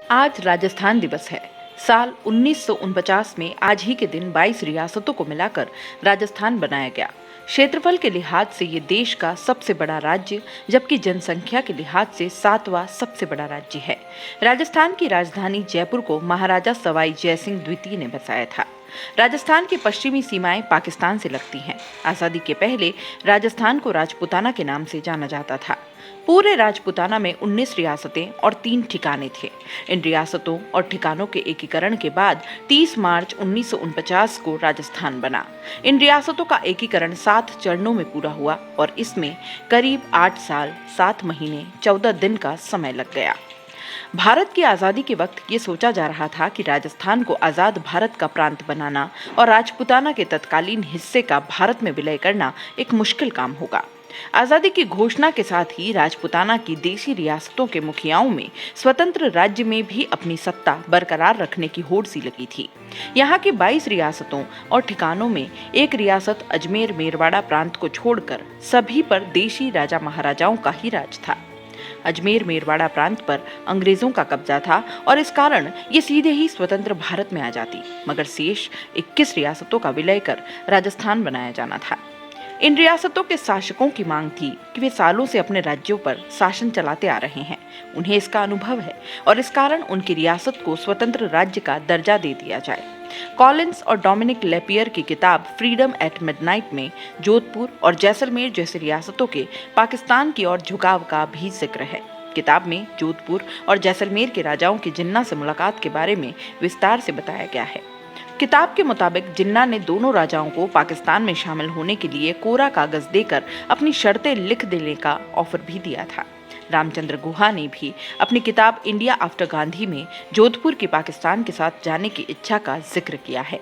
आज राजस्थान दिवस है। साल 1949 में आज ही के दिन 22 रियासतों को मिलाकर राजस्थान बनाया गया। क्षेत्रफल के लिहाज से ये देश का सबसे बड़ा राज्य, जबकि जनसंख्या के लिहाज से 7वां सबसे बड़ा राज्य है। राजस्थान की राजधानी जयपुर को महाराजा सवाई जयसिंह द्वितीय ने बसाया था। राजस्थान की पश्चिमी सीमाएं पाकिस्तान से लगती हैं। आजादी के पहले राजस्थान को राजपूताना के नाम से जाना जाता था। पूरे राजपूताना में 19 रियासतें और 3 ठिकाने थे। इन रियासतों और ठिकानों के एकीकरण के बाद 30 मार्च 1949 को राजस्थान बना। इन रियासतों का एकीकरण 7 चरणों में पूरा हुआ और इसमें करीब 8 साल 7 महीने 14 दिन का समय लग गया। भारत की आज़ादी के वक्त ये सोचा जा रहा था कि राजस्थान को आज़ाद भारत का प्रांत बनाना और राजपूताना के तत्कालीन हिस्से का भारत में विलय करना एक मुश्किल काम होगा। आज़ादी की घोषणा के साथ ही राजपूताना की देशी रियासतों के मुखियाओं में स्वतंत्र राज्य में भी अपनी सत्ता बरकरार रखने की होड़ सी लगी थी। यहाँ की 22 रियासतों और ठिकानों में एक रियासत अजमेर मेरवाड़ा प्रांत को छोड़कर सभी पर देशी राजा महाराजाओं का ही राज था। अजमेर मेरवाड़ा प्रांत पर अंग्रेजों का कब्जा था और इस कारण ये सीधे ही स्वतंत्र भारत में आ जाती, मगर शेष 21 रियासतों का विलय कर राजस्थान बनाया जाना था। इन रियासतों के शासकों की मांग थी कि वे सालों से अपने राज्यों पर शासन चलाते आ रहे हैं, उन्हें इसका अनुभव है और इस कारण उनकी रियासत को स्वतंत्र राज्य का दर्जा दे दिया जाए। कॉलिंस और डोमिनिक लेपियर की किताब फ्रीडम एट मिडनाइट में जोधपुर और जैसलमेर जैसी रियासतों के पाकिस्तान की ओर झुकाव का भी जिक्र है। किताब में जोधपुर और जैसलमेर के राजाओं की जिन्ना से मुलाकात के बारे में विस्तार से बताया गया है। किताब के मुताबिक जिन्ना ने दोनों राजाओं को पाकिस्तान में शामिल होने के लिए कोरा कागज देकर अपनी शर्तें लिख देने का ऑफर भी दिया था। रामचंद्र गुहा ने भी अपनी किताब इंडिया आफ्टर गांधी में जोधपुर की पाकिस्तान के साथ जाने की इच्छा का जिक्र किया है।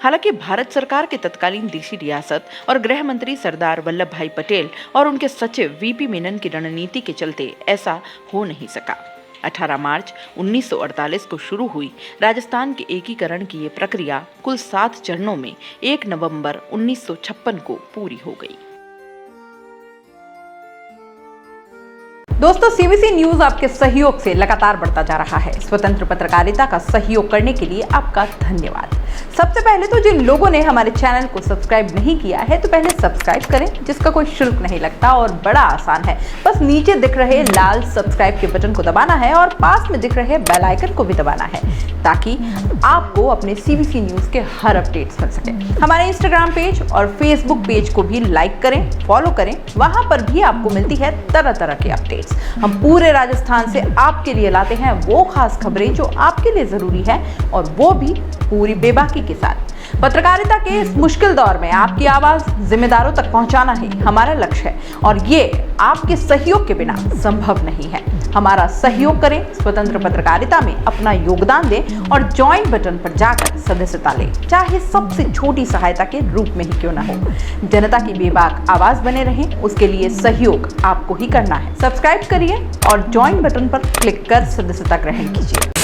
हालांकि भारत सरकार के तत्कालीन देशी रियासत और गृह मंत्री सरदार वल्लभ भाई पटेल और उनके सचिव वीपी मेनन की रणनीति के चलते ऐसा हो नहीं सका। 18 मार्च 1948 को शुरू हुई राजस्थान के एकीकरण की ये प्रक्रिया कुल 7 चरणों में 1 नवंबर 1956 को पूरी हो गई। दोस्तों, सीबीसी न्यूज आपके सहयोग से लगातार बढ़ता जा रहा है। स्वतंत्र पत्रकारिता का सहयोग करने के लिए आपका धन्यवाद। सबसे पहले तो जिन लोगों ने हमारे चैनल को सब्सक्राइब नहीं किया है तो पहले सब्सक्राइब करें, जिसका कोई शुल्क नहीं लगता और बड़ा आसान है। बस नीचे दिख रहे लाल सब्सक्राइब के बटन को दबाना है और पास में दिख रहे बेल आइकन को भी दबाना है, ताकि आपको अपने सीबीसी न्यूज के हर अपडेट्स मिल सके। हमारे इंस्टाग्राम पेज और फेसबुक पेज को भी लाइक करें, फॉलो करें, वहां पर भी आपको मिलती है तरह तरह के अपडेट्स। हम पूरे राजस्थान से आपके लिए लाते हैं वो खास खबरें जो आपके लिए जरूरी है, और वो भी पूरी बेबाकी के साथ। पत्रकारिता के इस मुश्किल दौर में आपकी आवाज जिम्मेदारों तक पहुंचाना ही हमारा लक्ष्य है, और ये आपके सहयोग के बिना संभव नहीं है। हमारा सहयोग करें, स्वतंत्र पत्रकारिता में अपना योगदान दें और ज्वाइन बटन पर जाकर सदस्यता लें, चाहे सबसे छोटी सहायता के रूप में ही क्यों ना हो। जनता की बेबाक आवाज बने रहें, उसके लिए सहयोग आपको ही करना है। सब्सक्राइब करिए और ज्वाइन बटन पर क्लिक कर सदस्यता ग्रहण कीजिए।